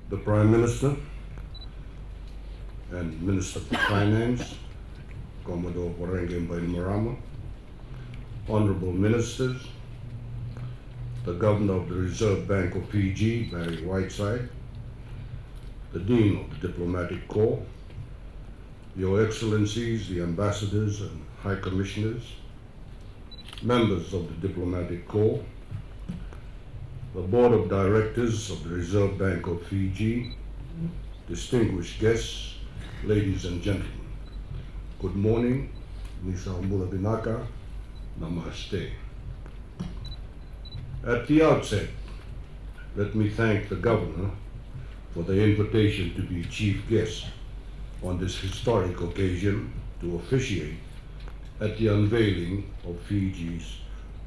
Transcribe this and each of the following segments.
the Prime Minister and Minister for Finance, Commodore Warenge Bainimarama, Honorable Ministers, the Governor of the Reserve Bank of Fiji, Barry Whiteside, the Dean of the Diplomatic Corps, Your Excellencies, the Ambassadors and High Commissioners, members of the Diplomatic Corps, the Board of Directors of the Reserve Bank of Fiji, distinguished guests, ladies and gentlemen. Good morning, Misa Mula Binaka, Namaste. At the outset, let me thank the Governor for the invitation to be chief guest on this historic occasion to officiate at the unveiling of Fiji's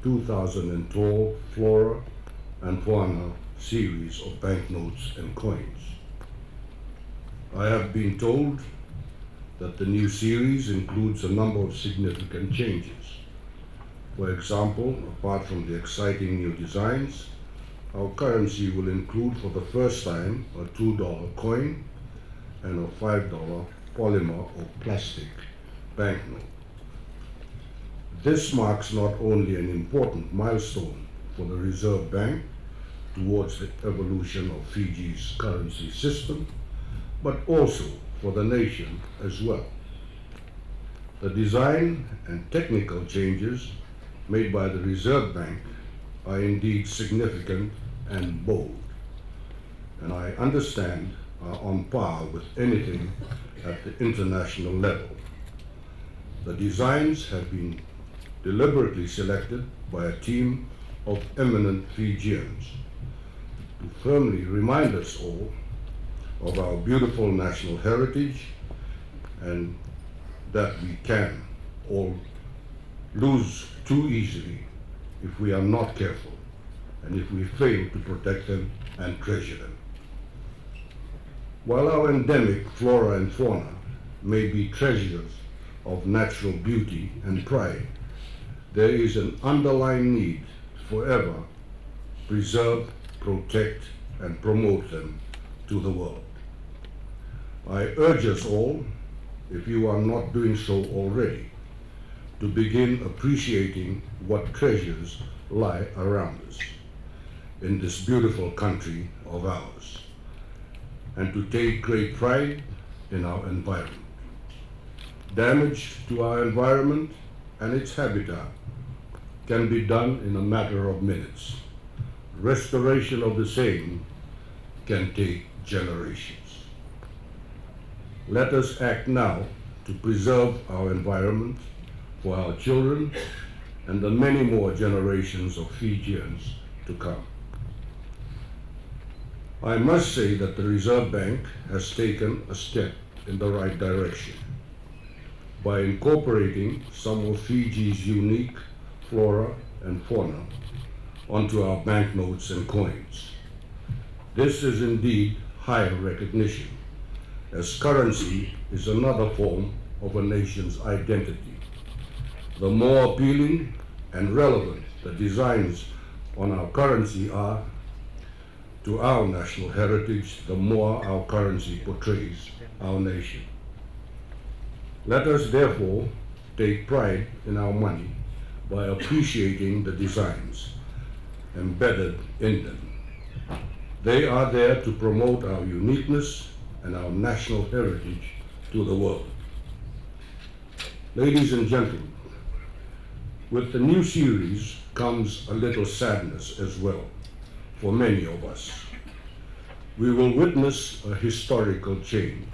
2012 Flora and Fauna series of banknotes and coins. I have been told that the new series includes a number of significant changes. For example, apart from the exciting new designs, our currency will include for the first time a $2 coin and a $5 polymer or plastic banknote. This marks not only an important milestone for the Reserve Bank towards the evolution of Fiji's currency system, but also for the nation as well. The design and technical changes made by the Reserve Bank are indeed significant and bold, and I understand are on par with anything at the international level. The designs have been deliberately selected by a team of eminent Fijians to firmly remind us all of our beautiful national heritage and that we can all lose too easily if we are not careful and if we fail to protect them and treasure them. While our endemic flora and fauna may be treasures of natural beauty and pride, there is an underlying need to forever preserve, protect, and promote them to the world. I urge us all, if you are not doing so already, to begin appreciating what treasures lie around us in this beautiful country of ours, and to take great pride in our environment. Damage to our environment and its habitat can be done in a matter of minutes. Restoration of the same can take generations. Let us act now to preserve our environment for our children and the many more generations of Fijians to come. I must say that the Reserve Bank has taken a step in the right direction by incorporating some of Fiji's unique flora and fauna onto our banknotes and coins. This is indeed higher recognition, as currency is another form of a nation's identity. The more appealing and relevant the designs on our currency are to our national heritage, the more our currency portrays our nation. Let us therefore take pride in our money by appreciating the designs embedded in them. They are there to promote our uniqueness and our national heritage to the world. Ladies and gentlemen, with the new series comes a little sadness as well for many of us. We will witness a historical change,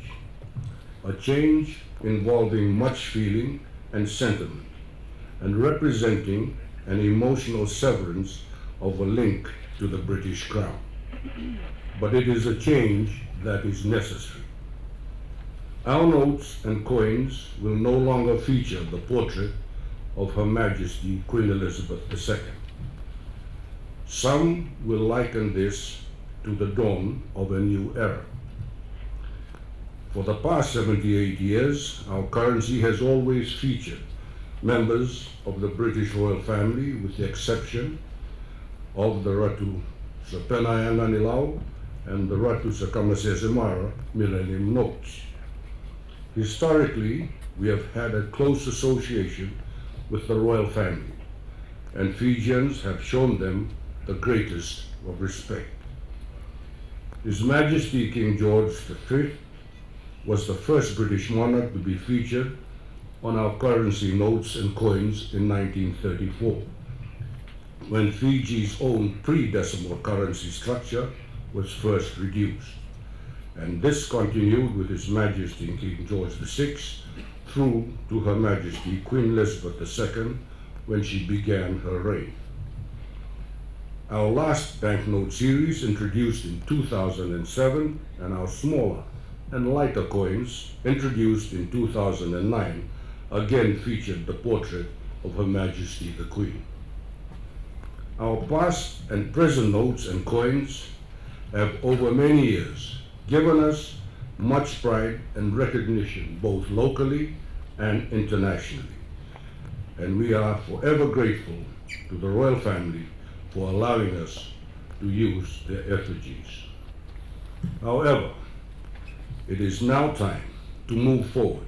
a change involving much feeling and sentiment, and representing an emotional severance of a link to the British Crown. But it is a change that is necessary. Our notes and coins will no longer feature the portrait of Her Majesty Queen Elizabeth II. Some will liken this to the dawn of a new era. For the past 78 years, our currency has always featured members of the British royal family, with the exception of the Ratu, Nailatikau, and the Ratu Millennium Notes. Historically, we have had a close association with the royal family, and Fijians have shown them the greatest of respect. His Majesty King George V was the first British monarch to be featured on our currency notes and coins in 1934, when Fiji's own pre-decimal currency structure was first reduced. And this continued with His Majesty King George VI through to Her Majesty Queen Elizabeth II when she began her reign. Our last banknote series, introduced in 2007, and our smaller and lighter coins, introduced in 2009, again featured the portrait of Her Majesty the Queen. Our past and present notes and coins have over many years given us much pride and recognition, both locally and internationally. And we are forever grateful to the royal family for allowing us to use their effigies. However, it is now time to move forward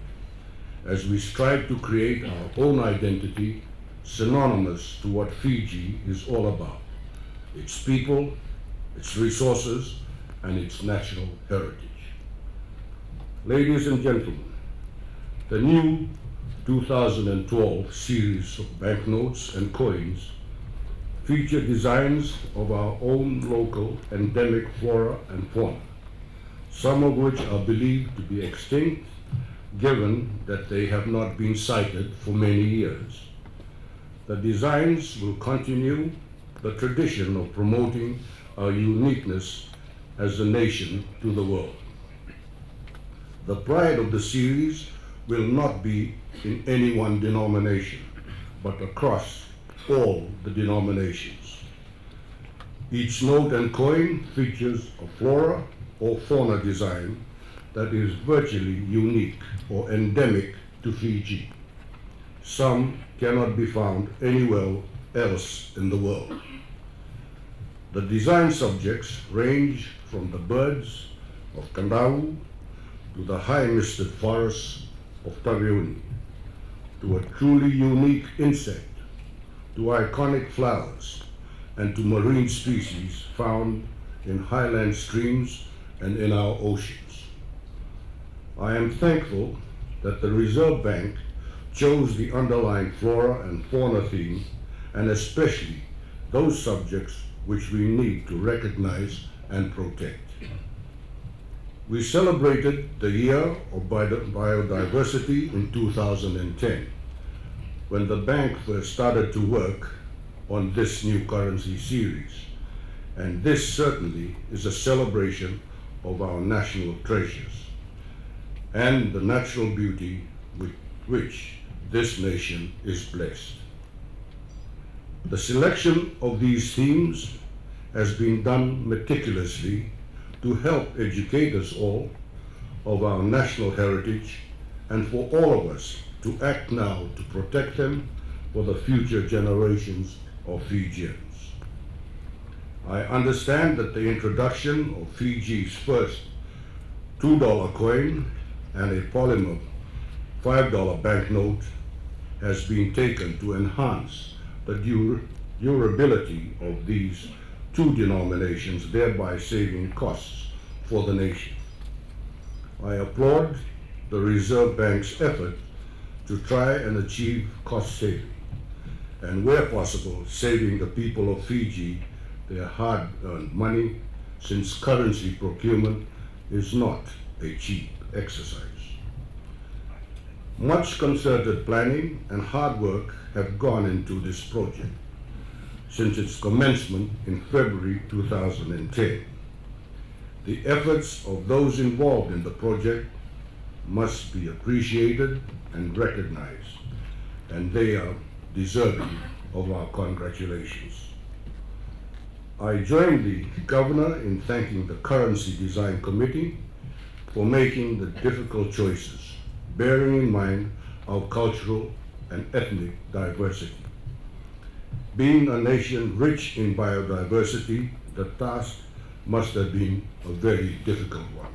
as we strive to create our own identity synonymous to what Fiji is all about: its people, its resources, and its national heritage. Ladies and gentlemen, the new 2012 series of banknotes and coins feature designs of our own local endemic flora and fauna, some of which are believed to be extinct, given that they have not been sighted for many years. The designs will continue the tradition of promoting our uniqueness as a nation to the world. The pride of the series will not be in any one denomination, but across all the denominations. Each note and coin features a flora or fauna design that is virtually unique or endemic to Fiji. Some cannot be found anywhere else in the world. The design subjects range from the birds of Kandau to the high-misted forests of Taveuni, to a truly unique insect, to iconic flowers, and to marine species found in highland streams and in our oceans. I am thankful that the Reserve Bank chose the underlying flora and fauna theme, and especially those subjects which we need to recognize and protect. We celebrated the Year of Biodiversity in 2010, when the bank first started to work on this new currency series, and this certainly is a celebration of our national treasures and the natural beauty with which this nation is blessed. The selection of these themes has been done meticulously to help educate us all of our national heritage and for all of us to act now to protect them for the future generations of Fijians. I understand that the introduction of Fiji's first $2 coin and a polymer $5 banknote has been taken to enhance the durability of these two denominations, thereby saving costs for the nation. I applaud the Reserve Bank's effort to try and achieve cost saving, and where possible, saving the people of Fiji their hard-earned money, since currency procurement is not a cheap exercise. Much concerted planning and hard work have gone into this project since its commencement in February 2010. The efforts of those involved in the project must be appreciated and recognized, and they are deserving of our congratulations. I join the Governor in thanking the Currency Design Committee for making the difficult choices, bearing in mind our cultural and ethnic diversity. Being a nation rich in biodiversity, the task must have been a very difficult one.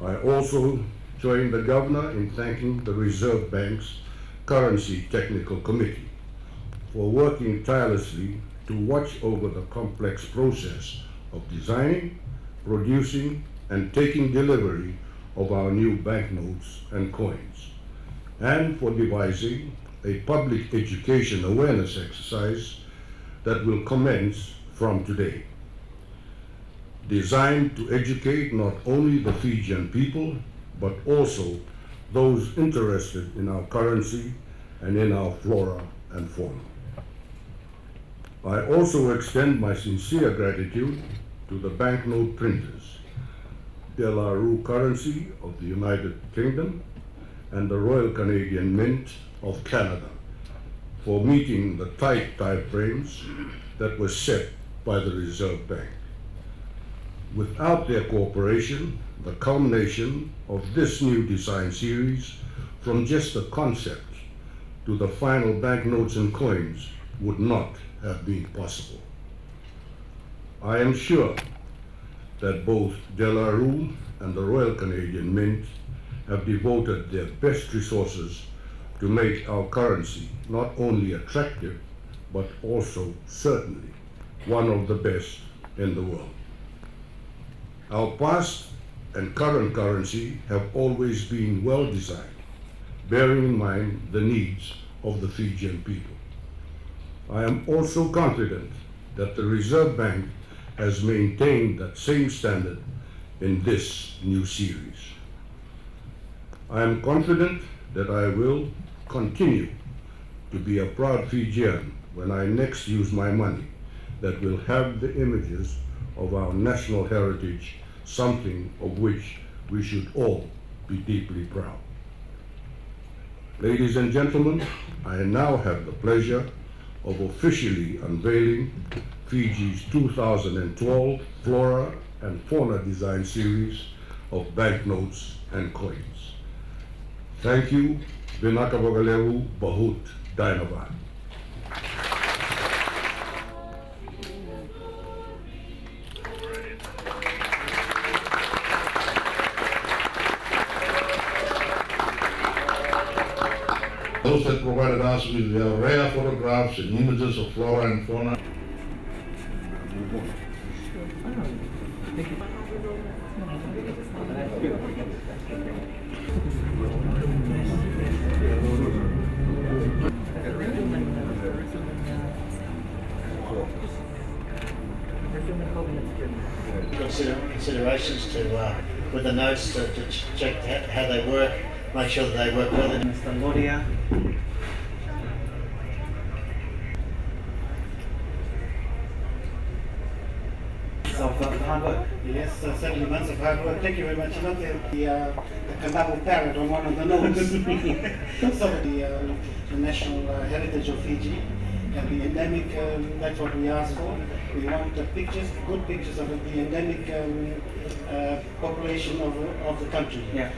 I also join the Governor in thanking the Reserve Bank's Currency Technical Committee for working tirelessly to watch over the complex process of designing, producing, and taking delivery of our new banknotes and coins, and for devising a public education awareness exercise that will commence from today, designed to educate not only the Fijian people, but also those interested in our currency and in our flora and fauna. I also extend my sincere gratitude to the banknote printers, De La Rue Currency of the United Kingdom and the Royal Canadian Mint of Canada for meeting the tight time frames that were set by the Reserve Bank. Without their cooperation, the culmination of this new design series, from just the concept to the final banknotes and coins, would not have been possible. I am sure that both De La Rue and the Royal Canadian Mint have devoted their best resources to make our currency not only attractive, but also certainly one of the best in the world. Our past and current currency have always been well designed, bearing in mind the needs of the Fijian people. I am also confident that the Reserve Bank has maintained that same standard in this new series. I am confident that I will continue to be a proud Fijian when I next use my money that will have the images of our national heritage, something of which we should all be deeply proud. Ladies and gentlemen, I now have the pleasure of officially unveiling Fiji's 2012 Flora and Fauna design series of banknotes and coins. Thank you, Vinakavagalevu Bahut Dainavad. Those that provided us with their rare photographs and images of flora and fauna. Considerations to with the notes to check how they work, make sure that they work well. Mr. Lodia. Of hard work. Yes, 70 months of hard work. Thank you very much. Not the Kanabu parrot on one of the notes. So the national heritage of Fiji and the endemic, that's what we asked for. We want pictures, good pictures of the endemic population of the country. Yeah.